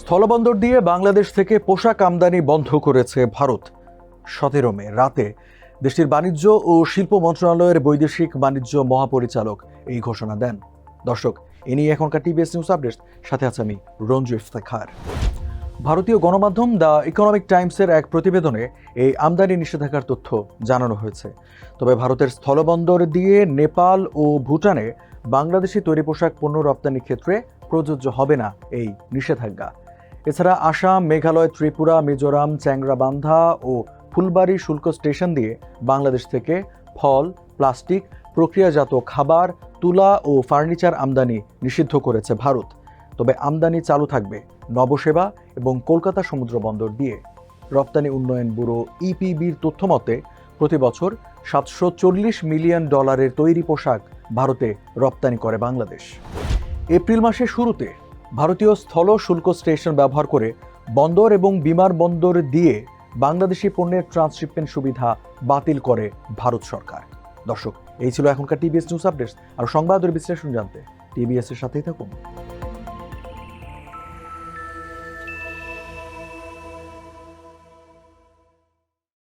স্থলবন্দর দিয়ে বাংলাদেশ থেকে পোশাক আমদানি বন্ধ করেছে ভারত। 17 মে রাতে দেশটির বাণিজ্য ও শিল্প মন্ত্রণালয়ের বৈদেশিক বাণিজ্য মহাপরিচালক এই ঘোষণা দেন। দর্শক, এ নিয়ে এখনকার টিবিএস নিউজ আপডেট, সাথে আছে আমি রঞ্জু ইফতেখার। ভারতীয় গণমাধ্যম দ্য ইকোনমিক টাইমসের এক প্রতিবেদনে এই আমদানি নিষেধাজ্ঞার তথ্য জানানো হয়েছে। তবে ভারতের স্থলবন্দর দিয়ে নেপাল ও ভুটানে বাংলাদেশি তৈরি পোশাক পণ্য রপ্তানির ক্ষেত্রে প্রযোজ্য হবে না এই নিষেধাজ্ঞা। এছাড়া আসাম, মেঘালয়, ত্রিপুরা, মিজোরাম, চ্যাংরাবান্ধা ও ফুলবাড়ী শুল্ক স্টেশন দিয়ে বাংলাদেশ থেকে ফল, প্লাস্টিক, প্রক্রিয়াজাত খাবার, তুলা ও ফার্নিচার আমদানি নিষিদ্ধ করেছে ভারত। তবে আমদানি চালু থাকবে নবসেবা এবং কলকাতা সমুদ্র বন্দর দিয়ে। রপ্তানি উন্নয়ন ব্যুরো ইপিবির তথ্য মতে প্রতি বছর $740 মিলিয়ন তৈরি পোশাক ভারতে রপ্তানি করে বাংলাদেশ। এপ্রিল মাসের শুরুতে ভারতীয় স্থল শুল্ক স্টেশন ব্যবহার করে বন্দর এবং বিমানবন্দর দিয়ে বাংলাদেশি পণ্যের ট্রান্সশিপমেন্ট সুবিধা বাতিল করে ভারত সরকার। দর্শক, এই ছিল এখনকার টিবিএস নিউজ আপডেট। আর সংবাদের বিশ্লেষণ জানতে টিবিএস এর সাথেই থাকুন।